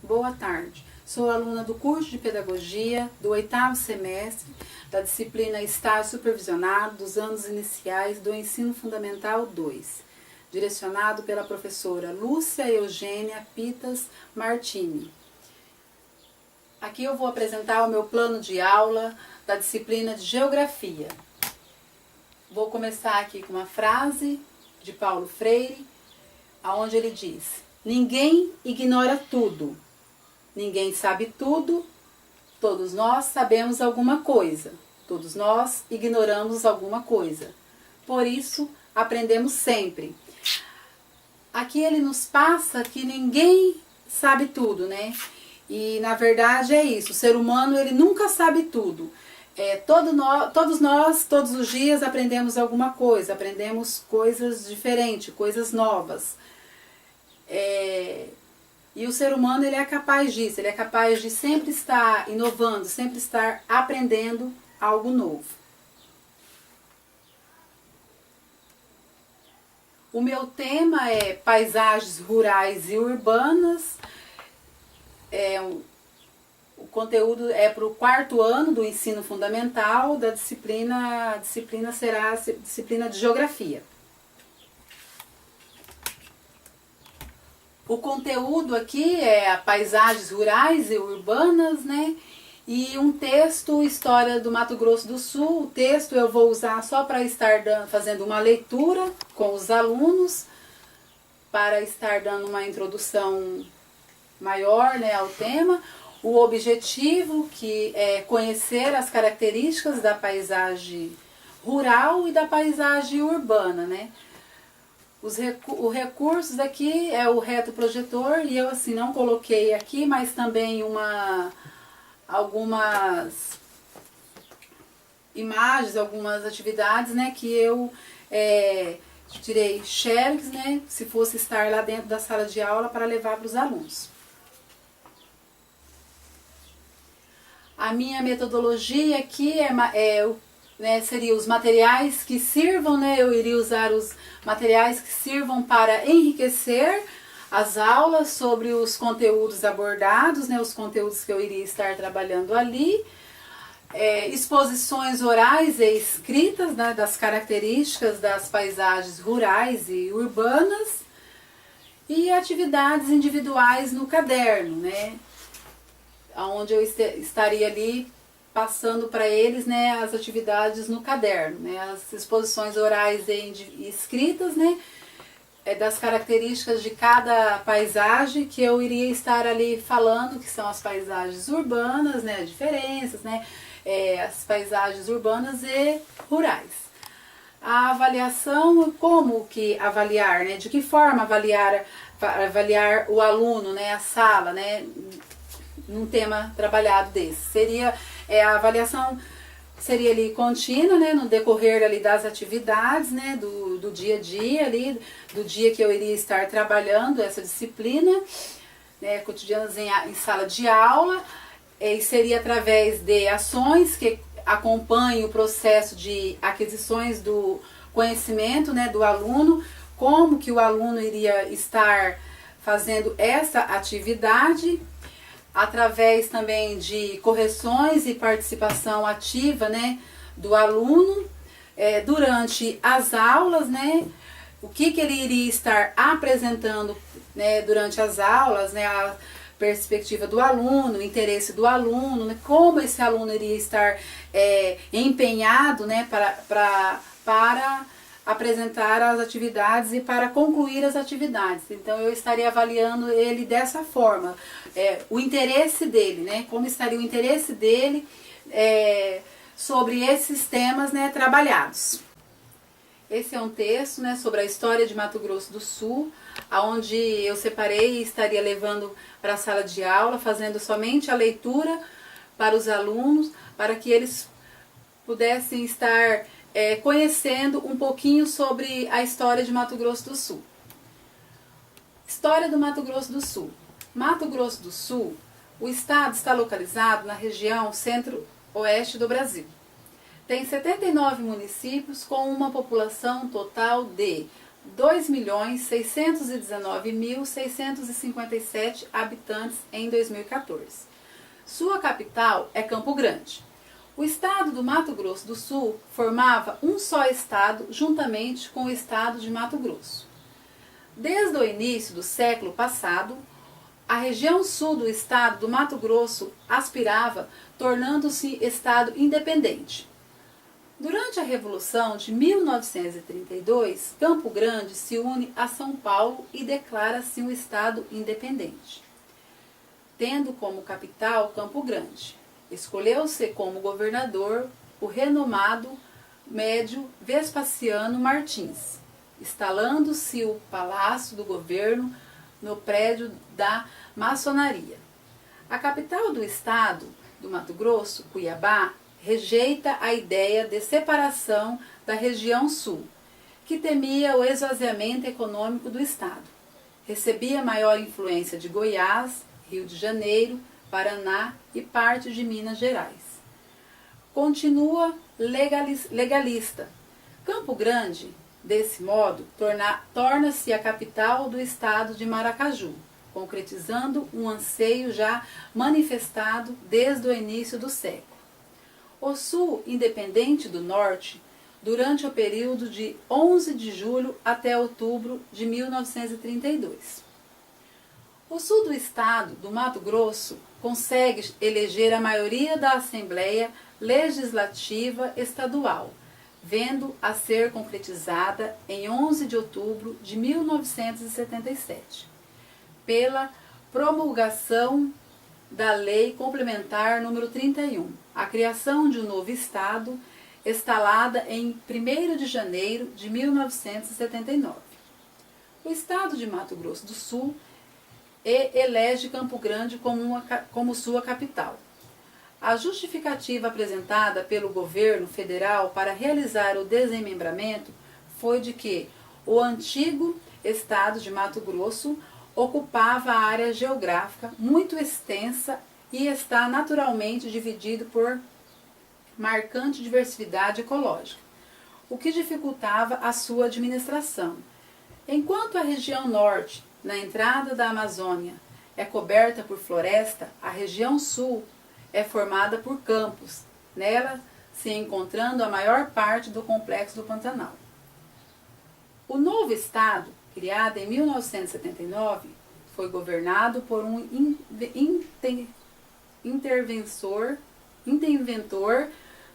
Boa tarde. Sou aluna do curso de Pedagogia do 8º semestre da disciplina Estágio Supervisionado dos anos iniciais do Ensino Fundamental 2, direcionado pela professora Lúcia Eugênia Pitas Martini. Aqui eu vou apresentar o meu plano de aula da disciplina de Geografia. Vou começar aqui com uma frase de Paulo Freire, onde ele diz: ninguém ignora tudo, ninguém sabe tudo, todos nós sabemos alguma coisa, todos nós ignoramos alguma coisa, por isso aprendemos sempre. Aqui ele nos passa que ninguém sabe tudo, né? E na verdade é isso, o ser humano ele nunca sabe tudo. Todos nós, todos os dias aprendemos alguma coisa, aprendemos coisas diferentes, coisas novas. E o ser humano ele é capaz disso, ele é capaz de sempre estar inovando, sempre estar aprendendo algo novo. O meu tema é paisagens rurais e urbanas. O conteúdo é para o 4º ano do ensino fundamental da disciplina. A disciplina será a disciplina de Geografia. O conteúdo aqui é paisagens rurais e urbanas, né? E um texto, História do Mato Grosso do Sul. O texto eu vou usar só para estar fazendo uma leitura com os alunos, para estar dando uma introdução maior, né, ao tema. O objetivo que é conhecer as características da paisagem rural e da paisagem urbana, né? Os recursos aqui é o retroprojetor, e eu assim não coloquei aqui, mas também algumas imagens, algumas atividades, né, que eu tirei xerox, né, se fosse estar lá dentro da sala de aula para levar para os alunos. A minha metodologia aqui seria os materiais que sirvam, né? Eu iria usar os materiais que sirvam para enriquecer as aulas sobre os conteúdos abordados, né? Os conteúdos que eu iria estar trabalhando ali. Exposições orais e escritas, né, das características das paisagens rurais e urbanas. E atividades individuais no caderno, né? Onde eu estaria ali passando para eles, né, as atividades no caderno, né, as exposições orais e escritas, né, das características de cada paisagem que eu iria estar ali falando, que são as paisagens urbanas, né, as diferenças, né, as paisagens urbanas e rurais. A avaliação, como que avaliar, né, de que forma avaliar o aluno, né, a sala, né, num tema trabalhado desse. A avaliação seria ali contínua, né, no decorrer ali das atividades, né, do dia a dia ali, do dia que eu iria estar trabalhando essa disciplina, né, cotidianas em sala de aula, e seria através de ações que acompanhem o processo de aquisições do conhecimento, né, do aluno, como que o aluno iria estar fazendo essa atividade, através também de correções e participação ativa, né, do aluno durante as aulas, né, o que ele iria estar apresentando, né, durante as aulas, né, a perspectiva do aluno, o interesse do aluno, né, como esse aluno iria estar empenhado, né, para apresentar as atividades e para concluir as atividades. Então eu estaria avaliando ele dessa forma, o interesse dele, né? Como estaria o interesse dele sobre esses temas, né, trabalhados. Esse é um texto, né, sobre a história de Mato Grosso do Sul, onde eu separei e estaria levando para a sala de aula, fazendo somente a leitura para os alunos, para que eles pudessem estar conhecendo um pouquinho sobre a história de Mato Grosso do Sul. História do Mato Grosso do Sul. Mato Grosso do Sul, o estado está localizado na região centro-oeste do Brasil. Tem 79 municípios com uma população total de 2.619.657 habitantes em 2014. Sua capital é Campo Grande. O estado do Mato Grosso do Sul formava um só estado juntamente com o estado de Mato Grosso. Desde o início do século passado, a região sul do estado do Mato Grosso aspirava, tornando-se estado independente. Durante a Revolução de 1932, Campo Grande se une a São Paulo e declara-se um estado independente, tendo como capital Campo Grande. Escolheu-se como governador o renomado médio Vespasiano Martins, instalando-se o Palácio do Governo no prédio da maçonaria. A capital do estado do Mato Grosso, Cuiabá, rejeita a ideia de separação da região sul, que temia o esvaziamento econômico do estado. Recebia maior influência de Goiás, Rio de Janeiro, Paraná e parte de Minas Gerais. Continua legalista. Campo Grande, desse modo, torna-se a capital do estado de Maracaju, concretizando um anseio já manifestado desde o início do século. O Sul, independente do Norte, durante o período de 11 de julho até outubro de 1932. O sul do estado do Mato Grosso consegue eleger a maioria da Assembleia Legislativa Estadual, vendo a ser concretizada em 11 de outubro de 1977, pela promulgação da Lei Complementar número 31, a criação de um novo Estado, instalada em 1º de janeiro de 1979. O Estado de Mato Grosso do Sul elege Campo Grande como sua capital. A justificativa apresentada pelo governo federal para realizar o desmembramento foi de que o antigo Estado de Mato Grosso ocupava área geográfica muito extensa e está naturalmente dividido por marcante diversidade ecológica, o que dificultava a sua administração. Enquanto a região norte, na entrada da Amazônia, é coberta por floresta, a região sul é formada por campos, nela se encontrando a maior parte do complexo do Pantanal. O novo estado, criado em 1979, foi governado por um interventor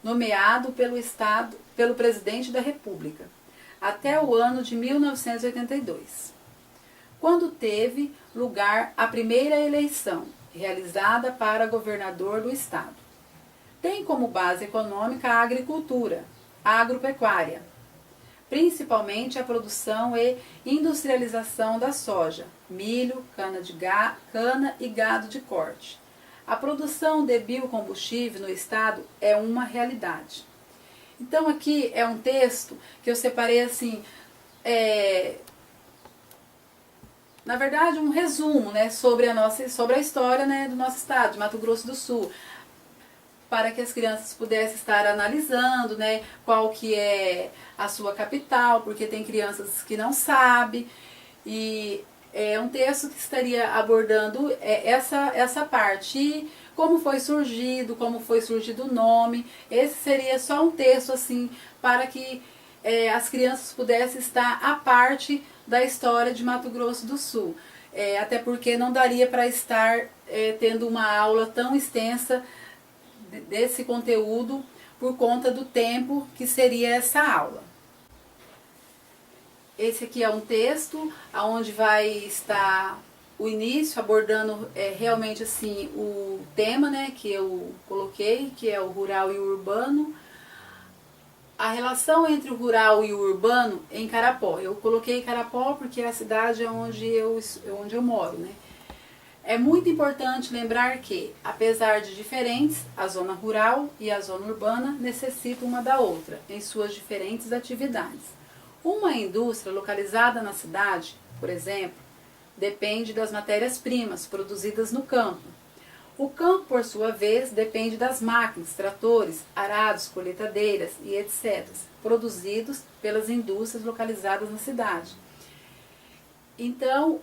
nomeado pelo presidente da República, até o ano de 1982, quando teve lugar a primeira eleição, realizada para governador do estado. Tem como base econômica a agricultura, a agropecuária, principalmente a produção e industrialização da soja, milho, cana e gado de corte. A produção de biocombustível no estado é uma realidade. Então aqui é um texto que eu separei assim, na verdade um resumo, né, sobre a história, né, do nosso estado, de Mato Grosso do Sul, para que as crianças pudessem estar analisando, né, qual que é a sua capital, porque tem crianças que não sabem, e é um texto que estaria abordando essa parte, e como foi surgido o nome. Esse seria só um texto assim, para que as crianças pudessem estar à parte da história de Mato Grosso do Sul, até porque não daria para estar tendo uma aula tão extensa desse conteúdo por conta do tempo que seria essa aula. Esse aqui é um texto onde vai estar o início, abordando realmente assim o tema, né, que eu coloquei, que é o rural e o urbano. A relação entre o rural e o urbano em Carapó. Eu coloquei Carapó porque é a cidade onde eu moro, né? É muito importante lembrar que, apesar de diferentes, a zona rural e a zona urbana necessitam uma da outra em suas diferentes atividades. Uma indústria localizada na cidade, por exemplo, depende das matérias-primas produzidas no campo. O campo, por sua vez, depende das máquinas, tratores, arados, colheitadeiras e etc., produzidos pelas indústrias localizadas na cidade. Então,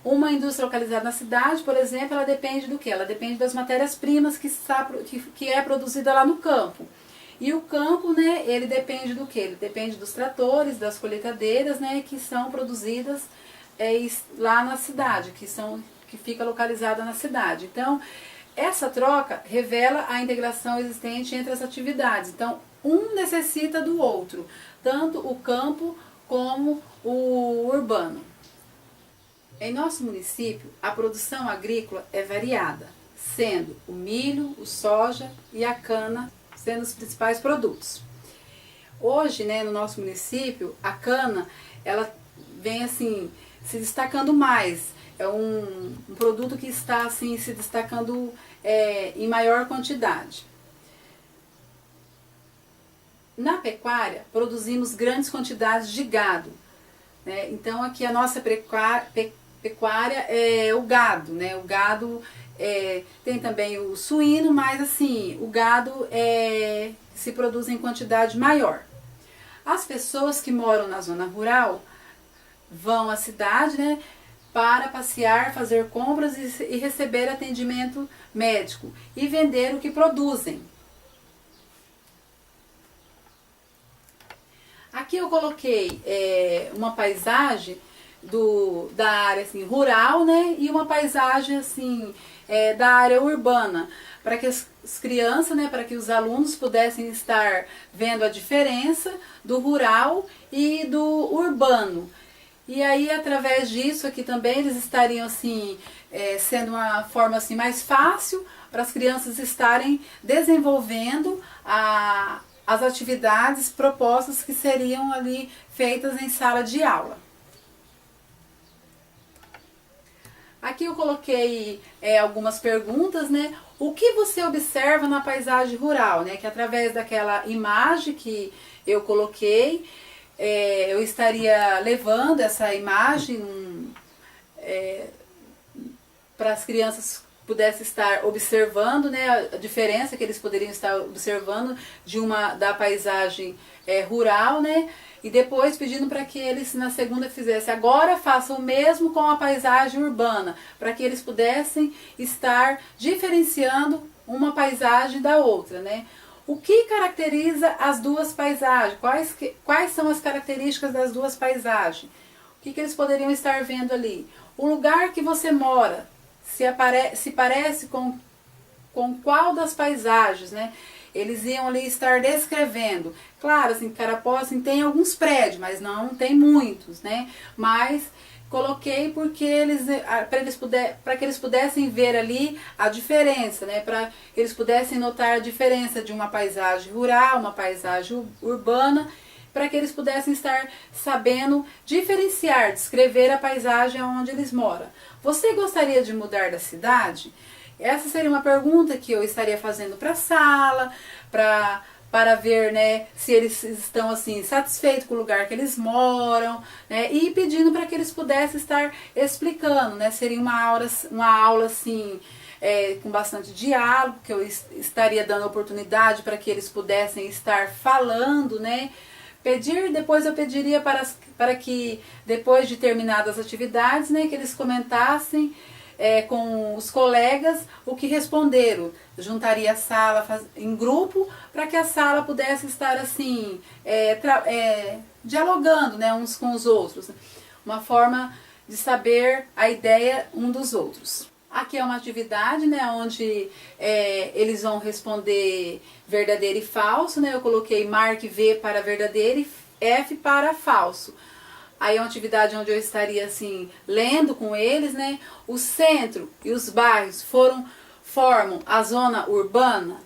uma indústria localizada na cidade, por exemplo, ela depende do quê? Ela depende das matérias-primas que é produzida lá no campo. E o campo, né, ele depende do quê? Ele depende dos tratores, das colheitadeiras, né, que são produzidas lá na cidade, que fica localizada na cidade. Então, essa troca revela a integração existente entre as atividades. Então, um necessita do outro, tanto o campo como o urbano. Em nosso município, a produção agrícola é variada, sendo o milho, o soja e a cana sendo os principais produtos. Hoje, né, no nosso município, a cana, ela vem assim, se destacando mais. É um produto que está assim, se destacando em maior quantidade. Na pecuária, produzimos grandes quantidades de gado, né? Então, aqui a nossa pecuária é o gado, né? O gado tem também o suíno, mas assim, o gado se produz em quantidade maior. As pessoas que moram na zona rural vão à cidade, né, para passear, fazer compras e receber atendimento médico e vender o que produzem. Aqui eu coloquei uma paisagem da área assim, rural, né, e uma paisagem assim, da área urbana, para que as crianças, né, para que os alunos pudessem estar vendo a diferença do rural e do urbano. E aí, através disso aqui também, eles estariam assim, sendo uma forma assim, mais fácil para as crianças estarem desenvolvendo as atividades propostas que seriam ali feitas em sala de aula. Aqui eu coloquei algumas perguntas, né? O que você observa na paisagem rural, né? Que através daquela imagem que eu coloquei, eu estaria levando essa imagem para as crianças pudessem estar observando, né, a diferença que eles poderiam estar observando da paisagem rural, né, e depois pedindo para que eles na segunda fizessem. Agora façam o mesmo com a paisagem urbana, para que eles pudessem estar diferenciando uma paisagem da outra, né. O que caracteriza as duas paisagens? Quais são as características das duas paisagens? O que eles poderiam estar vendo ali? O lugar que você mora se parece com qual das paisagens, né? Eles iam ali estar descrevendo. Claro, assim, Carapó assim, tem alguns prédios, mas não tem muitos, né? Mas coloquei porque para que eles pudessem ver ali a diferença, né? Para que eles pudessem notar a diferença de uma paisagem rural, uma paisagem urbana, para que eles pudessem estar sabendo diferenciar, descrever a paisagem onde eles moram. Você gostaria de mudar da cidade? Essa seria uma pergunta que eu estaria fazendo para a sala, para ver, né, se eles estão assim satisfeitos com o lugar que eles moram, né, e pedindo para que eles pudessem estar explicando, né, seria uma aula assim, com bastante diálogo, que eu estaria dando oportunidade para que eles pudessem estar falando, né. Depois eu pediria para que, depois de terminadas as atividades, né, que eles comentassem com os colegas o que responderam. Juntaria a sala em grupo para que a sala pudesse estar assim, dialogando, né, uns com os outros. Uma forma de saber a ideia um dos outros. Aqui é uma atividade, né, onde eles vão responder verdadeiro e falso, né? Eu coloquei marque V para verdadeiro e F para falso. Aí é uma atividade onde eu estaria assim lendo com eles, né? O centro e os bairros formam a zona urbana,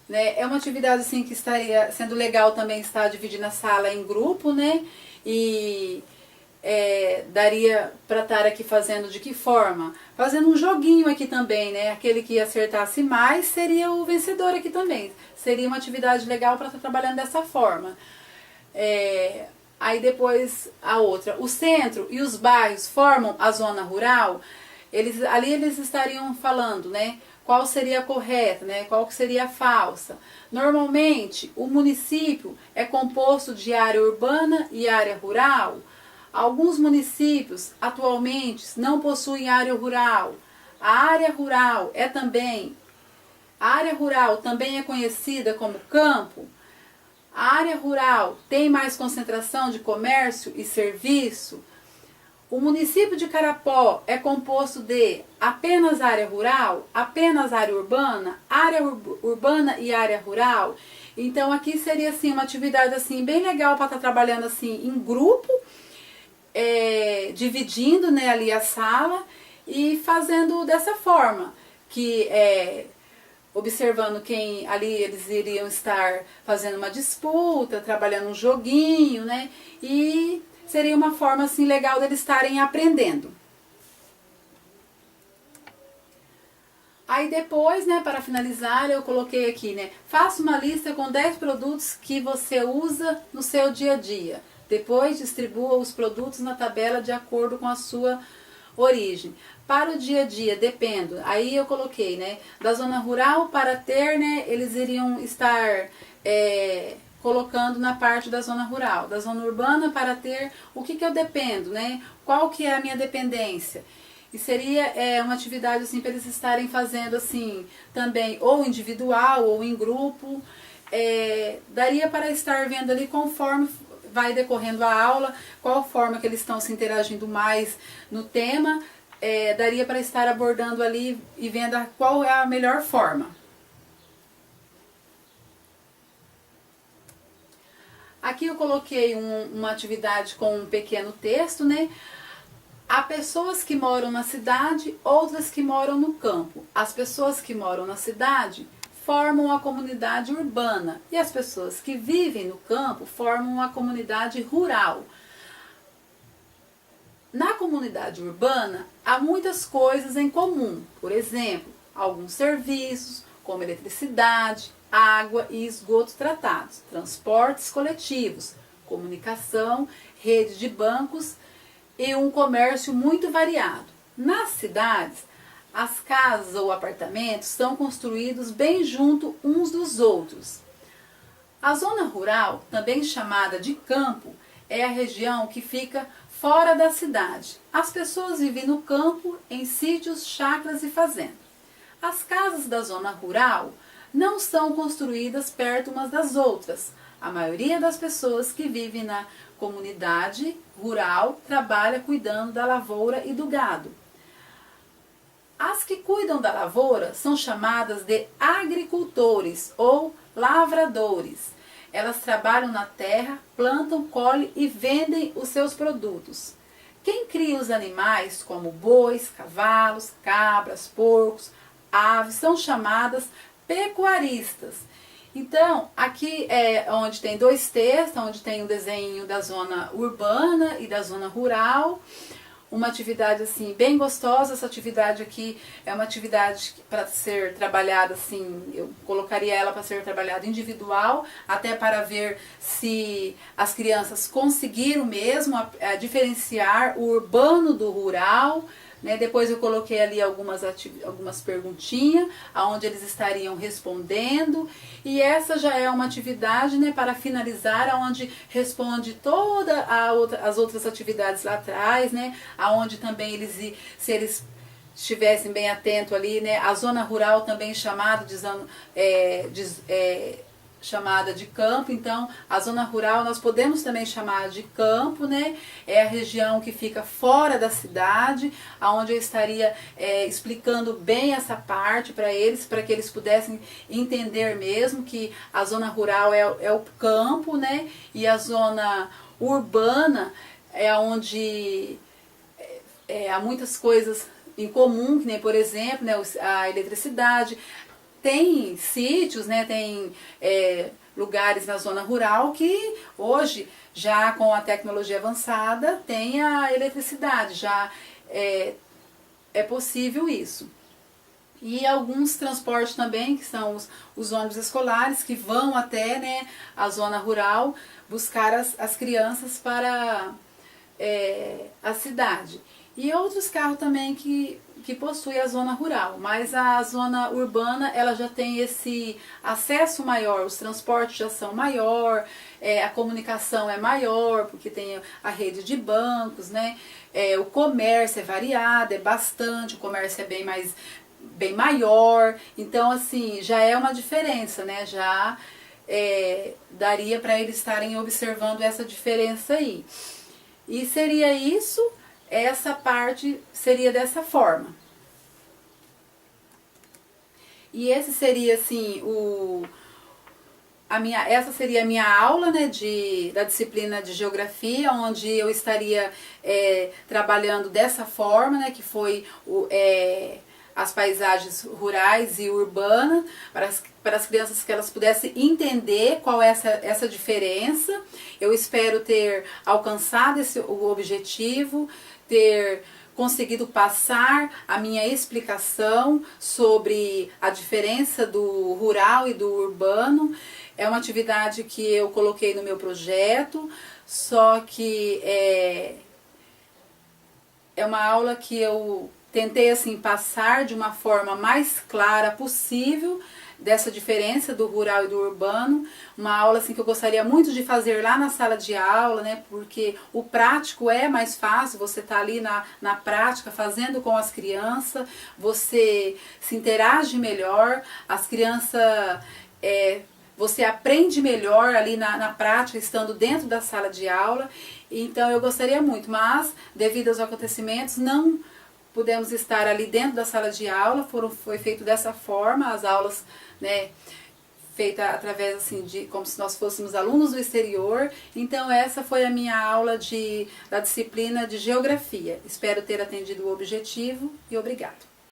né? É uma atividade assim que estaria sendo legal também estar dividindo a sala em grupo, né? E daria para estar aqui fazendo de que forma? Fazendo um joguinho aqui também, né? Aquele que acertasse mais seria o vencedor aqui também. Seria uma atividade legal para estar trabalhando dessa forma. Aí depois a outra. O centro e os bairros formam a zona rural. Ali eles estariam falando, né, qual seria a correta, né, qual que seria a falsa. Normalmente, o município é composto de área urbana e área rural. Alguns municípios atualmente não possuem área rural. A área rural também é conhecida como campo. A área rural tem mais concentração de comércio e serviço. O município de Carapó é composto de apenas área rural, apenas área urbana e área rural. Então aqui seria assim uma atividade assim bem legal para estar trabalhando assim em grupo, dividindo, né, ali a sala e fazendo dessa forma, que observando quem ali eles iriam estar fazendo uma disputa, trabalhando um joguinho, né? E seria uma forma assim legal deles estarem aprendendo. Aí depois, né, para finalizar, eu coloquei aqui, né, faça uma lista com 10 produtos que você usa no seu dia a dia. Depois distribua os produtos na tabela de acordo com a sua origem. Para o dia a dia, dependo. Aí eu coloquei, né, da zona rural para ter, né, eles iriam estar colocando na parte da zona rural. Da zona urbana para ter, o que eu dependo, né? Qual que é a minha dependência? E seria uma atividade assim para eles estarem fazendo assim também, ou individual ou em grupo. Daria para estar vendo ali conforme vai decorrendo a aula, qual forma que eles estão se interagindo mais no tema. Daria para estar abordando ali e vendo qual é a melhor forma. Aqui eu coloquei uma atividade com um pequeno texto, né? Há pessoas que moram na cidade, outras que moram no campo. As pessoas que moram na cidade formam a comunidade urbana e as pessoas que vivem no campo formam a comunidade rural. Na comunidade urbana há muitas coisas em comum, por exemplo, alguns serviços como eletricidade, água e esgotos tratados, transportes coletivos, comunicação, rede de bancos e um comércio muito variado. Nas cidades, as casas ou apartamentos são construídos bem junto uns dos outros. A zona rural, também chamada de campo, é a região que fica fora da cidade. As pessoas vivem no campo, em sítios, chácaras e fazendas. As casas da zona rural não são construídas perto umas das outras. A maioria das pessoas que vivem na comunidade rural trabalha cuidando da lavoura e do gado. As que cuidam da lavoura são chamadas de agricultores ou lavradores. Elas trabalham na terra, plantam, colhem e vendem os seus produtos. Quem cria os animais, como bois, cavalos, cabras, porcos, aves, são chamadas pecuaristas. Então, aqui é onde tem dois textos, onde tem um desenho da zona urbana e da zona rural. Uma atividade assim bem gostosa. Essa atividade aqui é uma atividade para ser trabalhada assim, eu colocaria ela para ser trabalhada individual, até para ver se as crianças conseguiram mesmo diferenciar o urbano do rural, né? Depois eu coloquei ali algumas perguntinhas, onde eles estariam respondendo. E essa já é uma atividade, né, para finalizar, onde responde todas as outras atividades lá atrás, né, onde também se eles estivessem bem atentos ali, né, a zona rural também chamada chamada de campo. Então a zona rural nós podemos também chamar de campo, né? É a região que fica fora da cidade, aonde eu estaria explicando bem essa parte para que eles pudessem entender mesmo que a zona rural é o campo, né? E a zona urbana é onde há muitas coisas em comum, que nem, por exemplo, né, a eletricidade. Tem sítios, né, tem lugares na zona rural que hoje, já com a tecnologia avançada, tem a eletricidade, já é possível isso. E alguns transportes também, que são os ônibus escolares, que vão até, né, a zona rural buscar as crianças para a cidade. E outros carros também que possuem a zona rural, mas a zona urbana ela já tem esse acesso maior, os transportes já são maior, a comunicação é maior, porque tem a rede de bancos, né? O comércio é variado, é bastante, o comércio é bem maior, então assim, já é uma diferença, né? Já daria para eles estarem observando essa diferença aí. E seria isso, essa parte seria dessa forma. E esse seria assim, essa seria a minha aula, né, da disciplina de geografia, onde eu estaria trabalhando dessa forma, né, que foi as paisagens rurais e urbanas, para as crianças que elas pudessem entender qual é essa diferença. Eu espero ter alcançado o objetivo, ter conseguido passar a minha explicação sobre a diferença do rural e do urbano. É uma atividade que eu coloquei no meu projeto, só que é uma aula que eu tentei assim passar de uma forma mais clara possível dessa diferença do rural e do urbano, uma aula assim que eu gostaria muito de fazer lá na sala de aula, né, porque o prático é mais fácil, você tá ali na prática, fazendo com as crianças, você se interage melhor, as crianças, você aprende melhor ali na prática, estando dentro da sala de aula. Então eu gostaria muito, mas devido aos acontecimentos não pudemos estar ali dentro da sala de aula, foi feito dessa forma, as aulas, né, feita através assim como se nós fôssemos alunos do exterior. Então essa foi a minha aula da disciplina de geografia. Espero ter atendido o objetivo e obrigado.